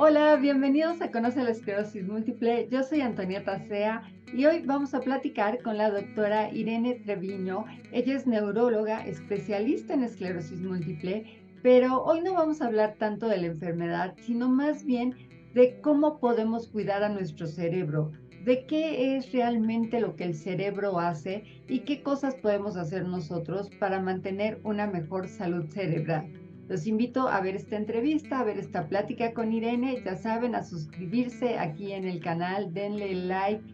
Hola, bienvenidos a Conoce la Esclerosis Múltiple. Yo soy Antonieta Sea y hoy vamos a platicar con la doctora Irene Treviño. Ella es neuróloga, especialista en esclerosis múltiple, pero hoy no vamos a hablar tanto de la enfermedad, sino más bien de cómo podemos cuidar a nuestro cerebro, de qué es realmente lo que el cerebro hace y qué cosas podemos hacer nosotros para mantener una mejor salud cerebral. Los invito a ver esta entrevista, a ver esta plática con Irene. Ya saben, a suscribirse aquí en el canal, denle like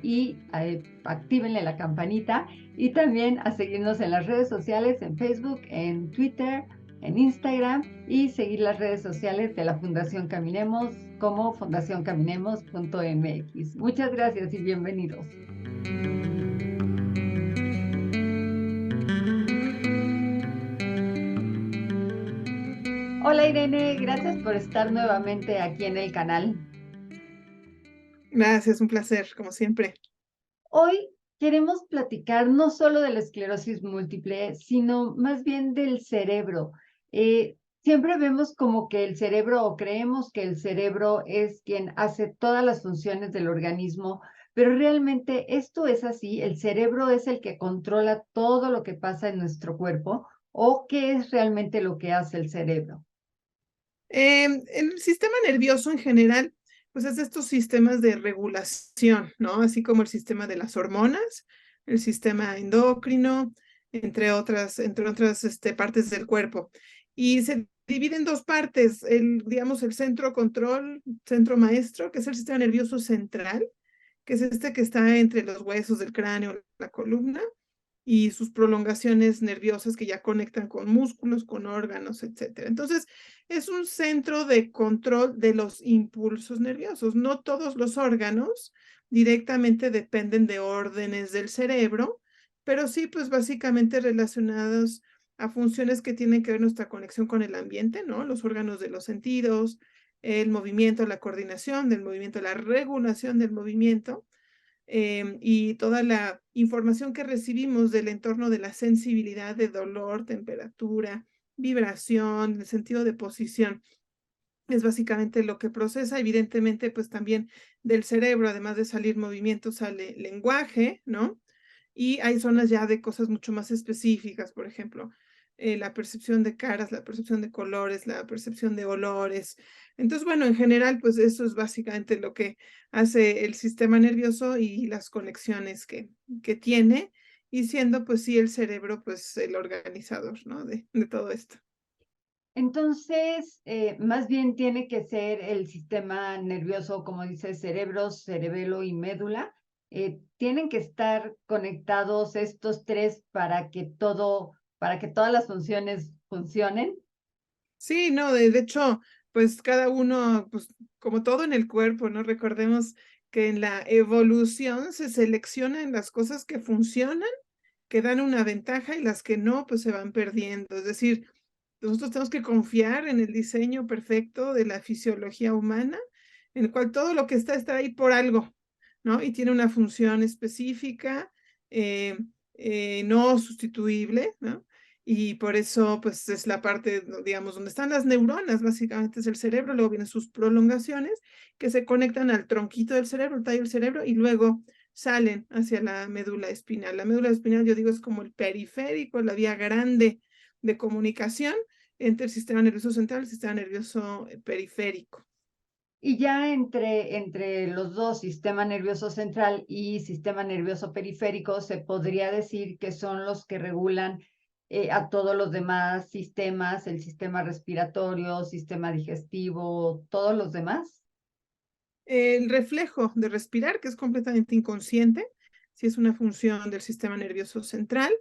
y actívenle la campanita. Y también a seguirnos en las redes sociales, en Facebook, en Twitter, en Instagram y seguir las redes sociales de la Fundación Caminemos como fundacioncaminemos.mx. Muchas gracias y bienvenidos. Hola Irene, gracias por estar nuevamente aquí en el canal. Gracias, un placer, como siempre. Hoy queremos platicar no solo de la esclerosis múltiple, sino más bien del cerebro. Siempre vemos como que el cerebro o creemos que el cerebro es quien hace todas las funciones del organismo, pero realmente esto es así. ¿El cerebro es el que controla todo lo que pasa en nuestro cuerpo o qué es realmente lo que hace el cerebro? El sistema nervioso en general, pues es de estos sistemas de regulación, ¿no? Así como el sistema de las hormonas, el sistema endocrino, entre otras partes del cuerpo. Y se divide en dos partes, digamos, el centro control, centro maestro, que es el sistema nervioso central, que es este que está entre los huesos del cráneo, la columna, y sus prolongaciones nerviosas que ya conectan con músculos, con órganos, etcétera. Entonces, es un centro de control de los impulsos nerviosos. No todos los órganos directamente dependen de órdenes del cerebro, pero sí, pues básicamente relacionados a funciones que tienen que ver nuestra conexión con el ambiente, ¿no? Los órganos de los sentidos, el movimiento, la coordinación del movimiento, la regulación del movimiento, y toda la información que recibimos del entorno de la sensibilidad de dolor, temperatura, vibración, el sentido de posición. Es básicamente lo que procesa, evidentemente, pues también del cerebro, además de salir movimiento, sale lenguaje, ¿no? Y hay zonas ya de cosas mucho más específicas, por ejemplo, la percepción de caras, la percepción de colores, la percepción de olores. Entonces, bueno, en general, pues eso es básicamente lo que hace el sistema nervioso y las conexiones que tiene, y siendo pues sí el cerebro pues el organizador, ¿no? De todo esto. Entonces, más bien tiene que ser el sistema nervioso, como dice, cerebro, cerebelo y médula. Tienen que estar conectados estos tres para que todas las funciones funcionen. Sí, no, de hecho, pues cada uno, pues como todo en el cuerpo, ¿no? Recordemos que en la evolución se seleccionan las cosas que funcionan, que dan una ventaja y las que no, pues se van perdiendo. Es decir, nosotros tenemos que confiar en el diseño perfecto de la fisiología humana, en el cual todo lo que está ahí por algo, ¿no? Y tiene una función específica, eh, no sustituible, ¿no? Y por eso, pues, es la parte, ¿no? Digamos, donde están las neuronas, básicamente es el cerebro, luego vienen sus prolongaciones que se conectan al tronquito del cerebro, el tallo del cerebro, y luego salen hacia la médula espinal. La médula espinal, yo digo, es como el periférico, la vía grande de comunicación entre el sistema nervioso central y el sistema nervioso periférico. Y ya entre los dos, sistema nervioso central y sistema nervioso periférico, se podría decir que son los que regulan a todos los demás sistemas, el sistema respiratorio, sistema digestivo, todos los demás. El reflejo de respirar, que es completamente inconsciente, si es una función del sistema nervioso central.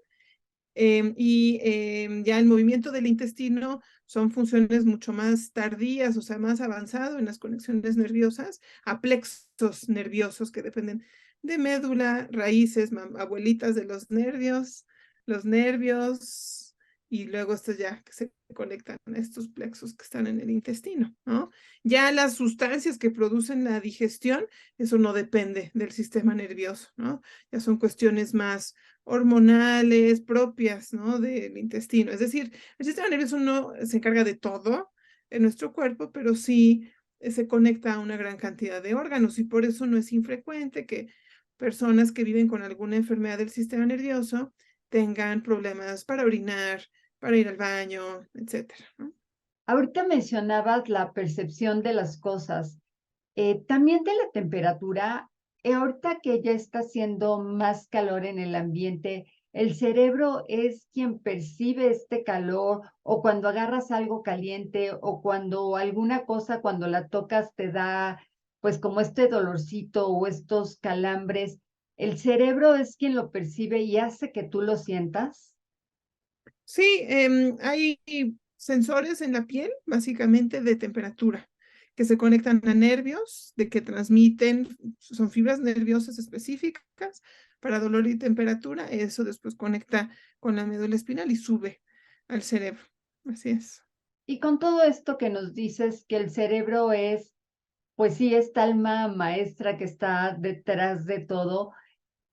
Ya el movimiento del intestino son funciones mucho más tardías, o sea, más avanzado en las conexiones nerviosas, a plexos nerviosos que dependen de médula, raíces, abuelitas de los nervios, y luego estos ya que se conectan a estos plexos que están en el intestino, ¿no? Ya las sustancias que producen la digestión, eso no depende del sistema nervioso, ¿no? Ya son cuestiones más hormonales propias, ¿no? Del intestino. Es decir, el sistema nervioso no se encarga de todo en nuestro cuerpo, pero sí se conecta a una gran cantidad de órganos y por eso no es infrecuente que personas que viven con alguna enfermedad del sistema nervioso tengan problemas para orinar, para ir al baño, etcétera, ¿no? Ahorita mencionabas la percepción de las cosas, también de la temperatura. Ahorita que ya está haciendo más calor en el ambiente, ¿el cerebro es quien percibe este calor o cuando agarras algo caliente o cuando alguna cosa, cuando la tocas, te da pues como este dolorcito o estos calambres? ¿El cerebro es quien lo percibe y hace que tú lo sientas? Sí, hay sensores en la piel, básicamente de temperatura, que se conectan a nervios, de que transmiten, son fibras nerviosas específicas para dolor y temperatura. Eso después conecta con la médula espinal y sube al cerebro. Así es. Y con todo esto que nos dices que el cerebro es, pues sí, esta alma maestra que está detrás de todo,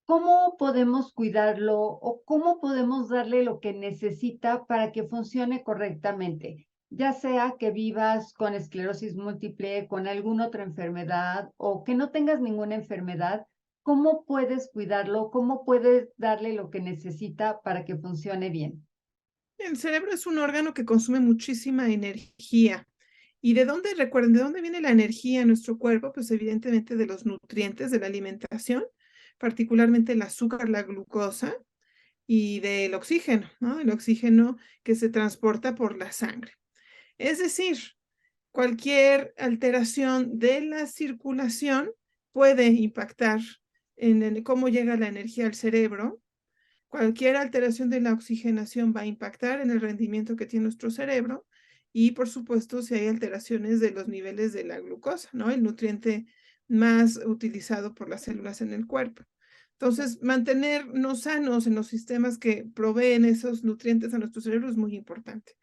¿cómo podemos cuidarlo o cómo podemos darle lo que necesita para que funcione correctamente? Ya sea que vivas con esclerosis múltiple, con alguna otra enfermedad o que no tengas ninguna enfermedad, ¿cómo puedes cuidarlo? ¿Cómo puedes darle lo que necesita para que funcione bien? El cerebro es un órgano que consume muchísima energía. ¿Y de dónde, recuerden, de dónde viene la energía en nuestro cuerpo? Pues evidentemente de los nutrientes de la alimentación, particularmente el azúcar, la glucosa y del oxígeno, ¿no? El oxígeno que se transporta por la sangre. Es decir, cualquier alteración de la circulación puede impactar en cómo llega la energía al cerebro. Cualquier alteración de la oxigenación va a impactar en el rendimiento que tiene nuestro cerebro y, por supuesto, si hay alteraciones de los niveles de la glucosa, ¿no? El nutriente más utilizado por las células en el cuerpo. Entonces, mantenernos sanos en los sistemas que proveen esos nutrientes a nuestro cerebro es muy importante.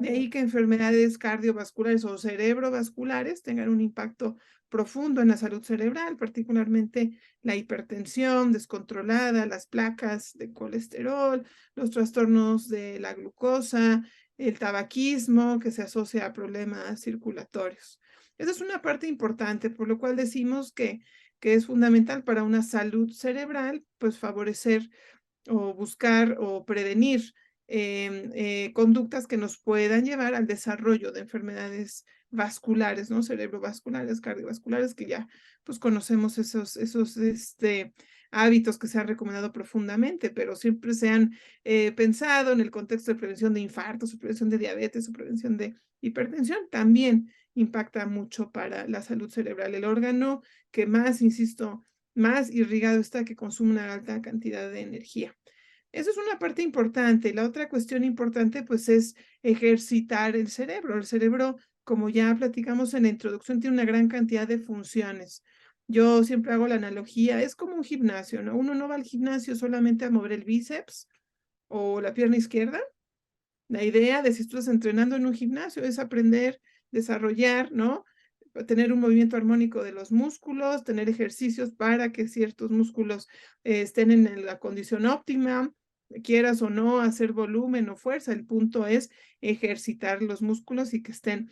De ahí que enfermedades cardiovasculares o cerebrovasculares tengan un impacto profundo en la salud cerebral, particularmente la hipertensión descontrolada, las placas de colesterol, los trastornos de la glucosa, el tabaquismo que se asocia a problemas circulatorios. Esa es una parte importante, por lo cual decimos que es fundamental para una salud cerebral, pues favorecer o buscar o prevenir conductas que nos puedan llevar al desarrollo de enfermedades vasculares, ¿no? Cerebrovasculares, cardiovasculares, que ya pues conocemos esos hábitos que se han recomendado profundamente, pero siempre se han pensado en el contexto de prevención de infartos, o prevención de diabetes, o prevención de hipertensión, también impacta mucho para la salud cerebral. El órgano que más, insisto, más irrigado está, que consume una alta cantidad de energía. Eso es una parte importante. La otra cuestión importante, pues, es ejercitar el cerebro. El cerebro, como ya platicamos en la introducción, tiene una gran cantidad de funciones. Yo siempre hago la analogía, es como un gimnasio, ¿no? Uno no va al gimnasio solamente a mover el bíceps o la pierna izquierda. La idea de si estás entrenando en un gimnasio es aprender, desarrollar, ¿no? Tener un movimiento armónico de los músculos, tener ejercicios para que ciertos músculos estén en la condición óptima, quieras o no hacer volumen o fuerza. El punto es ejercitar los músculos y que estén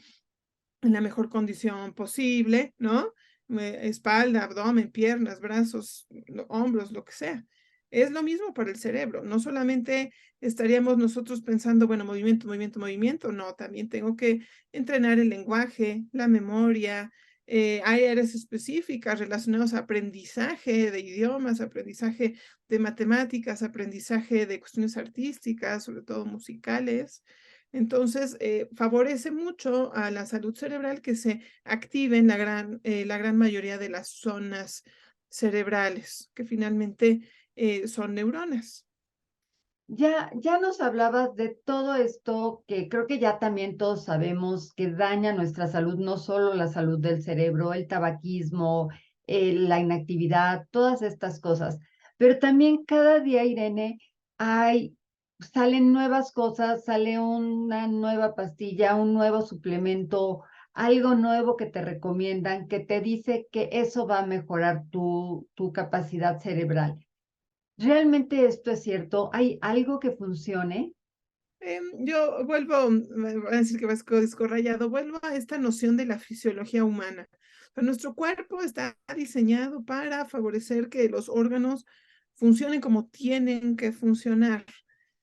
en la mejor condición posible, ¿no? Espalda, abdomen, piernas, brazos, hombros, lo que sea. Es lo mismo para el cerebro. No solamente estaríamos nosotros pensando, bueno, movimiento, movimiento, movimiento. No, también tengo que entrenar el lenguaje, la memoria. Hay áreas específicas relacionadas a aprendizaje de idiomas, aprendizaje de matemáticas, aprendizaje de cuestiones artísticas, sobre todo musicales. Entonces, favorece mucho a la salud cerebral que se activen la gran mayoría de las zonas cerebrales, que finalmente son neuronas. Ya nos hablabas de todo esto que creo que ya también todos sabemos que daña nuestra salud, no solo la salud del cerebro, el tabaquismo, la inactividad, todas estas cosas. Pero también cada día, Irene, salen nuevas cosas, sale una nueva pastilla, un nuevo suplemento, algo nuevo que te recomiendan, que te dice que eso va a mejorar tu capacidad cerebral. ¿Realmente esto es cierto? ¿Hay algo que funcione? Yo vuelvo, me van a decir que vas disco rayado, vuelvo a esta noción de la fisiología humana. O sea, nuestro cuerpo está diseñado para favorecer que los órganos funcionen como tienen que funcionar.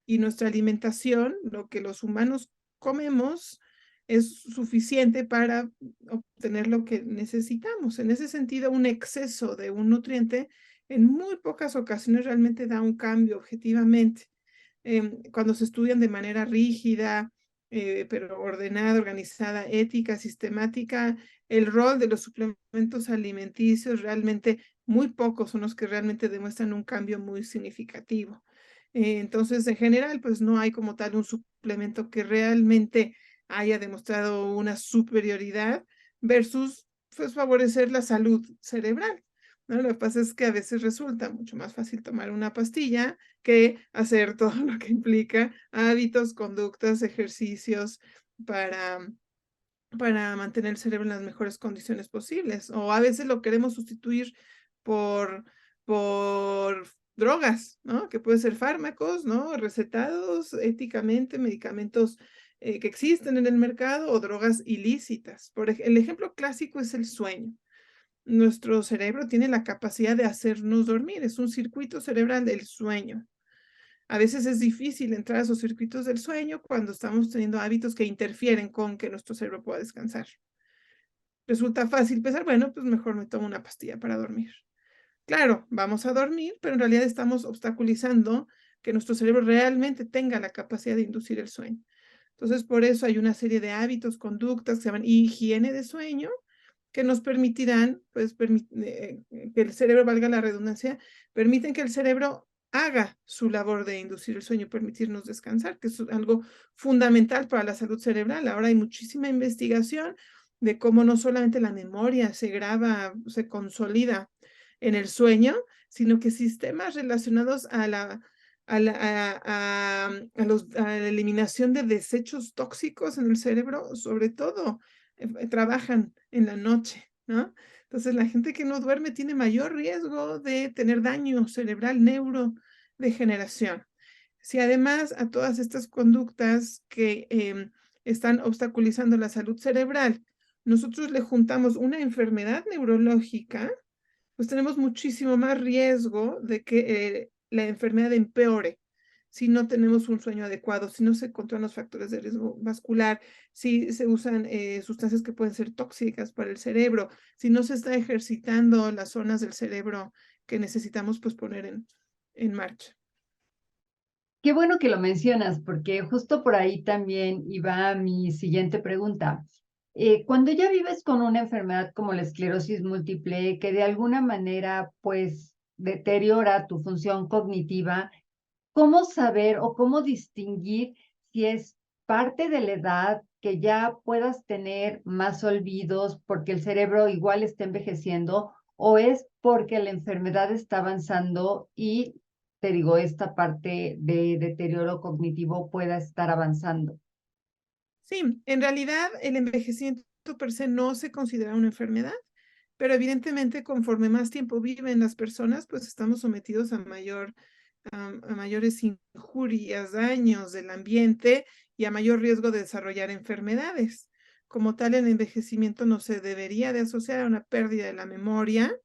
Y nuestra alimentación, lo que los humanos comemos, es suficiente para obtener lo que necesitamos. En ese sentido, un exceso de un nutriente en muy pocas ocasiones realmente da un cambio objetivamente. Cuando se estudian de manera rígida, pero ordenada, organizada, ética, sistemática, el rol de los suplementos alimenticios, realmente muy pocos son los que realmente demuestran un cambio muy significativo. Entonces, en general, pues no hay como tal un suplemento que realmente haya demostrado una superioridad versus pues, favorecer la salud cerebral, ¿no? Lo que pasa es que a veces resulta mucho más fácil tomar una pastilla que hacer todo lo que implica hábitos, conductas, ejercicios para, para mantener el cerebro en las mejores condiciones posibles. O a veces lo queremos sustituir por, por drogas, ¿no? Que pueden ser fármacos, ¿no? Recetados éticamente, medicamentos que existen en el mercado o drogas ilícitas. El ejemplo clásico es el sueño. Nuestro cerebro tiene la capacidad de hacernos dormir, es un circuito cerebral del sueño. A veces es difícil entrar a esos circuitos del sueño cuando estamos teniendo hábitos que interfieren con que nuestro cerebro pueda descansar. Resulta fácil pensar, bueno, pues mejor me tomo una pastilla para dormir. Claro, vamos a dormir, pero en realidad estamos obstaculizando que nuestro cerebro realmente tenga la capacidad de inducir el sueño. Entonces, por eso hay una serie de hábitos, conductas que se llaman higiene de sueño, que nos permitirán, pues, que el cerebro, valga la redundancia, permiten que el cerebro haga su labor de inducir el sueño, permitirnos descansar, que es algo fundamental para la salud cerebral. Ahora hay muchísima investigación de cómo no solamente la memoria se graba, se consolida en el sueño, sino que sistemas relacionados a la eliminación de desechos tóxicos en el cerebro, sobre todo trabajan en la noche, ¿no? Entonces, la gente que no duerme tiene mayor riesgo de tener daño cerebral, neurodegeneración. Si además a todas estas conductas que están obstaculizando la salud cerebral, nosotros le juntamos una enfermedad neurológica, pues tenemos muchísimo más riesgo de que la enfermedad empeore si no tenemos un sueño adecuado, si no se controlan los factores de riesgo vascular, si se usan sustancias que pueden ser tóxicas para el cerebro, si no se está ejercitando las zonas del cerebro que necesitamos pues poner en marcha. Qué bueno que lo mencionas, porque justo por ahí también iba mi siguiente pregunta. Cuando ya vives con una enfermedad como la esclerosis múltiple, que de alguna manera pues deteriora tu función cognitiva, ¿cómo saber o cómo distinguir si es parte de la edad que ya puedas tener más olvidos porque el cerebro igual está envejeciendo o es porque la enfermedad está avanzando y, te digo, esta parte de deterioro cognitivo pueda estar avanzando? Sí, en realidad el envejecimiento per se no se considera una enfermedad, pero evidentemente conforme más tiempo viven las personas, pues estamos sometidos a mayores injurias, daños del ambiente y a mayor riesgo de desarrollar enfermedades. Como tal, el envejecimiento no se debería de asociar a una pérdida de la memoria,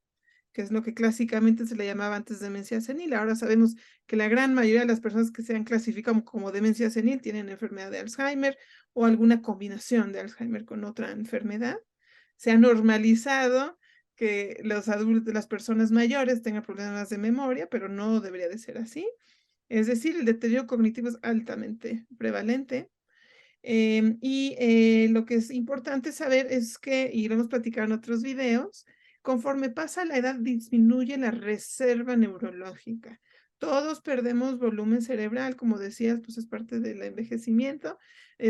que es lo que clásicamente se le llamaba antes demencia senil. Ahora sabemos que la gran mayoría de las personas que se han clasificado como demencia senil tienen enfermedad de Alzheimer o alguna combinación de Alzheimer con otra enfermedad. Se ha normalizado que los adultos, las personas mayores tengan problemas de memoria, pero no debería de ser así. Es decir, el deterioro cognitivo es altamente prevalente. Lo que es importante saber es que, y lo hemos platicado en otros videos, conforme pasa la edad disminuye la reserva neurológica. Todos perdemos volumen cerebral, como decías, pues es parte del envejecimiento,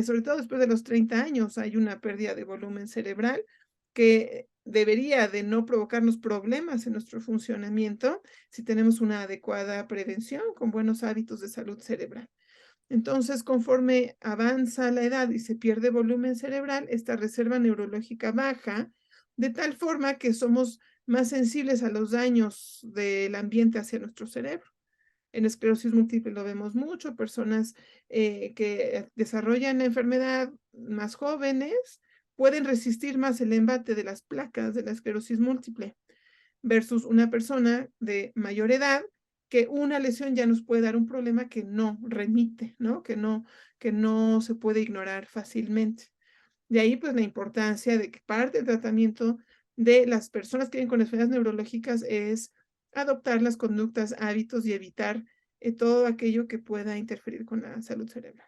sobre todo después de los 30 años hay una pérdida de volumen cerebral que debería de no provocarnos problemas en nuestro funcionamiento si tenemos una adecuada prevención con buenos hábitos de salud cerebral. Entonces, conforme avanza la edad y se pierde volumen cerebral, esta reserva neurológica baja, de tal forma que somos más sensibles a los daños del ambiente hacia nuestro cerebro. En esclerosis múltiple lo vemos mucho, personas que desarrollan la enfermedad más jóvenes pueden resistir más el embate de las placas de la esclerosis múltiple versus una persona de mayor edad que una lesión ya nos puede dar un problema que no remite, ¿no? Que no se puede ignorar fácilmente. De ahí, pues, la importancia de que parte del tratamiento de las personas que viven con enfermedades neurológicas es adoptar las conductas, hábitos y evitar todo aquello que pueda interferir con la salud cerebral.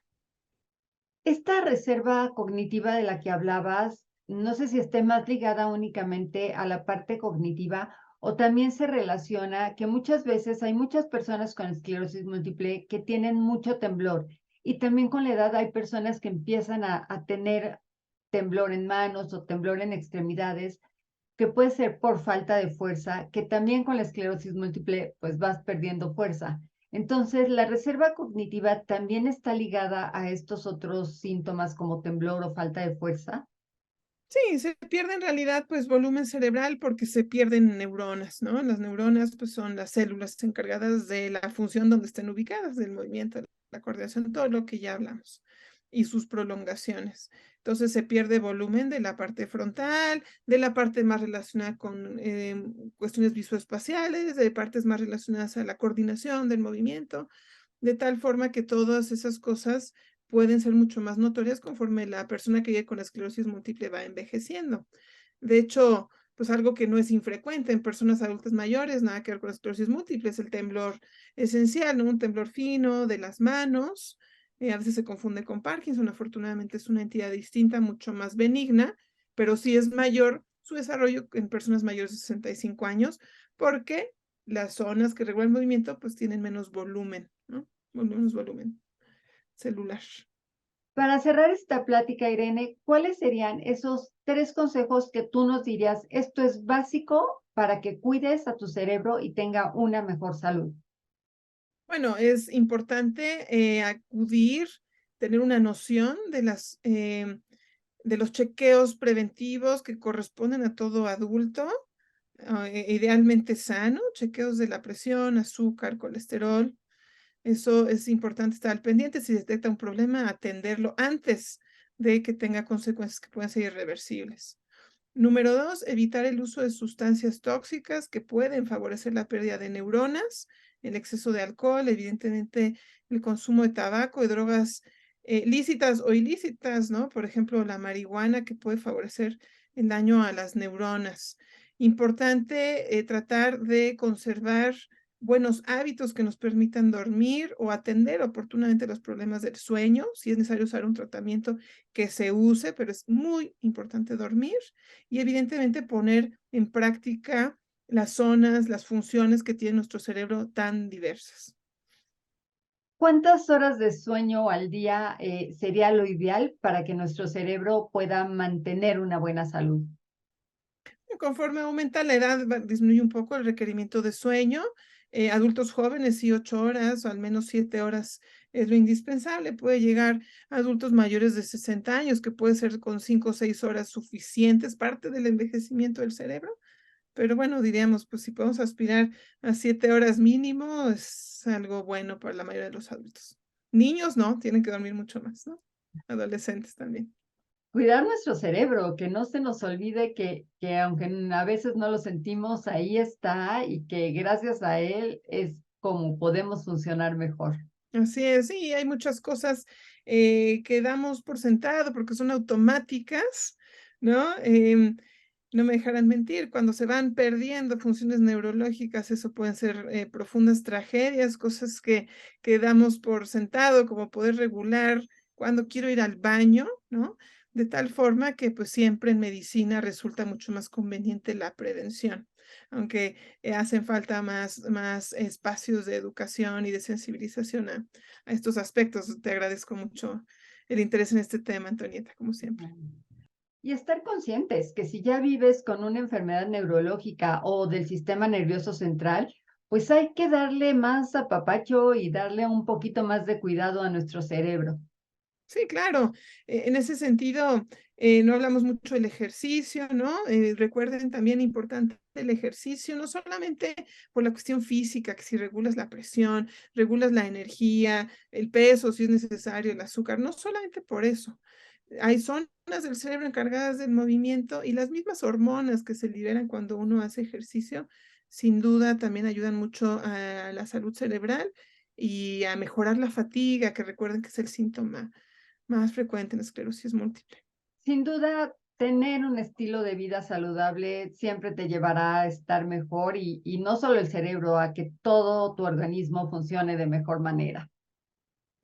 Esta reserva cognitiva de la que hablabas, no sé si esté más ligada únicamente a la parte cognitiva o también se relaciona que muchas veces hay muchas personas con esclerosis múltiple que tienen mucho temblor y también con la edad hay personas que empiezan a tener temblor en manos o temblor en extremidades, que puede ser por falta de fuerza, que también con la esclerosis múltiple pues vas perdiendo fuerza. Entonces, la reserva cognitiva también está ligada a estos otros síntomas como temblor o falta de fuerza. Sí, se pierde en realidad, pues, volumen cerebral porque se pierden neuronas, ¿no? Las neuronas, pues, son las células encargadas de la función donde estén ubicadas, del movimiento, la coordinación, todo lo que ya hablamos, y sus prolongaciones. Entonces, se pierde volumen de la parte frontal, de la parte más relacionada con cuestiones visoespaciales, de partes más relacionadas a la coordinación del movimiento, de tal forma que todas esas cosas pueden ser mucho más notorias conforme la persona que vive con esclerosis múltiple va envejeciendo. De hecho, pues algo que no es infrecuente en personas adultas mayores, nada que ver con esclerosis múltiple, es el temblor esencial, ¿no? Un temblor fino de las manos, a veces se confunde con Parkinson, afortunadamente es una entidad distinta, mucho más benigna, pero sí es mayor su desarrollo en personas mayores de 65 años, porque las zonas que regulan el movimiento pues tienen menos volumen, ¿no? Menos volumen celular. Para cerrar esta plática, Irene, ¿cuáles serían esos 3 consejos que tú nos dirías? Esto es básico para que cuides a tu cerebro y tenga una mejor salud. Bueno, es importante acudir, tener una noción de de los chequeos preventivos que corresponden a todo adulto, idealmente sano, chequeos de la presión, azúcar, colesterol. Eso es importante estar al pendiente. Si detecta un problema, atenderlo antes de que tenga consecuencias que puedan ser irreversibles. Número 2, evitar el uso de sustancias tóxicas que pueden favorecer la pérdida de neuronas, el exceso de alcohol, evidentemente el consumo de tabaco, de drogas lícitas o ilícitas, ¿no? Por ejemplo, la marihuana que puede favorecer el daño a las neuronas. Importante tratar de conservar buenos hábitos que nos permitan dormir o atender oportunamente los problemas del sueño. Si es necesario usar un tratamiento que se use, pero es muy importante dormir y evidentemente poner en práctica las zonas, las funciones que tiene nuestro cerebro tan diversas. ¿Cuántas horas de sueño al día sería lo ideal para que nuestro cerebro pueda mantener una buena salud? Conforme aumenta la edad, disminuye un poco el requerimiento de sueño. Adultos jóvenes, sí, 8 horas o al menos 7 horas es lo indispensable. Puede llegar a adultos mayores de 60 años, que puede ser con 5 o 6 horas suficientes, parte del envejecimiento del cerebro. Pero bueno, diríamos, pues si podemos aspirar a 7 horas mínimo, es algo bueno para la mayoría de los adultos. Niños no, tienen que dormir mucho más, ¿no? Adolescentes también. Cuidar nuestro cerebro, que no se nos olvide que aunque a veces no lo sentimos, ahí está y que gracias a él es como podemos funcionar mejor. Así es, sí, hay muchas cosas que damos por sentado porque son automáticas, ¿no? No me dejarán mentir, cuando se van perdiendo funciones neurológicas, eso pueden ser profundas tragedias, cosas que damos por sentado, como poder regular cuando quiero ir al baño, ¿no? De tal forma que pues siempre en medicina resulta mucho más conveniente la prevención, aunque hacen falta más espacios de educación y de sensibilización a estos aspectos. Te agradezco mucho el interés en este tema, Antonieta, como siempre. Y estar conscientes que si ya vives con una enfermedad neurológica o del sistema nervioso central, pues hay que darle más apapacho y darle un poquito más de cuidado a nuestro cerebro. Sí, claro. En ese sentido, no hablamos mucho del ejercicio, ¿no? Recuerden también importante el ejercicio, no solamente por la cuestión física, que si regulas la presión, regulas la energía, el peso, si es necesario, el azúcar, no solamente por eso. Hay zonas del cerebro encargadas del movimiento y las mismas hormonas que se liberan cuando uno hace ejercicio, sin duda también ayudan mucho a la salud cerebral y a mejorar la fatiga, que recuerden que es el síntoma más frecuente en la esclerosis múltiple. Sin duda, tener un estilo de vida saludable siempre te llevará a estar mejor y no solo el cerebro, a que todo tu organismo funcione de mejor manera.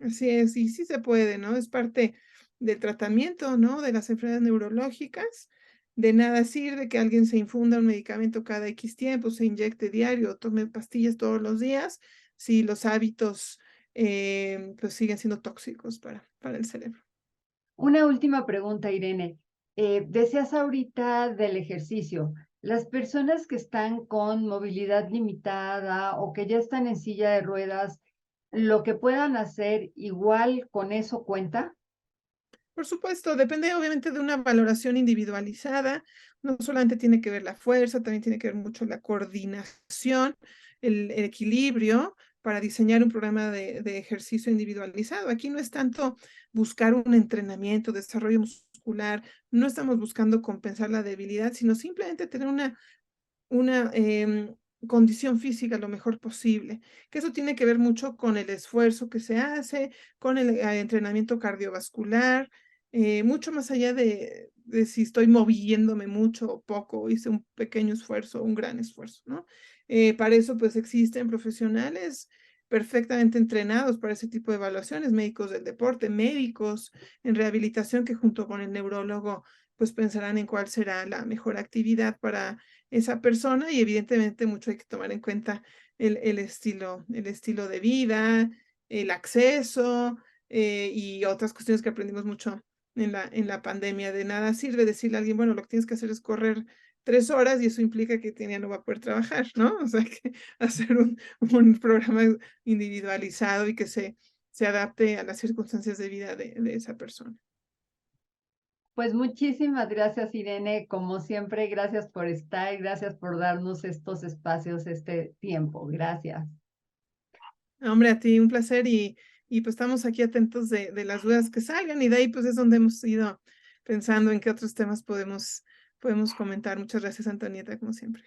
Así es, y sí se puede, ¿no? Es parte del tratamiento, ¿no? De las enfermedades neurológicas. De nada sirve que alguien se infunda un medicamento cada X tiempo, se inyecte diario, tome pastillas todos los días, si los hábitos pues siguen siendo tóxicos para el cerebro. Una última pregunta, Irene. Decías ahorita del ejercicio. Las personas que están con movilidad limitada o que ya están en silla de ruedas, lo que puedan hacer igual con eso cuenta. Por supuesto, depende obviamente de una valoración individualizada. No solamente tiene que ver la fuerza, también tiene que ver mucho la coordinación, el equilibrio para diseñar un programa de ejercicio individualizado. Aquí no es tanto buscar un entrenamiento, desarrollo muscular, no estamos buscando compensar la debilidad, sino simplemente tener una condición física lo mejor posible, que eso tiene que ver mucho con el esfuerzo que se hace, con el entrenamiento cardiovascular, mucho más allá de si estoy moviéndome mucho o poco, hice un pequeño esfuerzo, un gran esfuerzo, ¿no? Para eso, pues, existen profesionales perfectamente entrenados para ese tipo de evaluaciones, médicos del deporte, médicos en rehabilitación que junto con el neurólogo, pues, pensarán en cuál será la mejor actividad para esa persona y evidentemente mucho hay que tomar en cuenta el estilo de vida, el acceso y otras cuestiones que aprendimos mucho en la pandemia. De nada sirve decirle a alguien, bueno, lo que tienes que hacer es correr 3 horas y eso implica que ya no va a poder trabajar, ¿no? O sea, que hacer un programa individualizado y que se adapte a las circunstancias de vida de esa persona. Pues muchísimas gracias, Irene. Como siempre, gracias por estar, gracias por darnos estos espacios, este tiempo. Gracias. Hombre, a ti un placer y pues estamos aquí atentos de las dudas que salgan y de ahí pues es donde hemos ido pensando en qué otros temas podemos comentar. Muchas gracias, Antonieta, como siempre.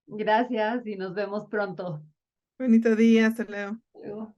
Gracias y nos vemos pronto. Bonito día, hasta luego. Luego.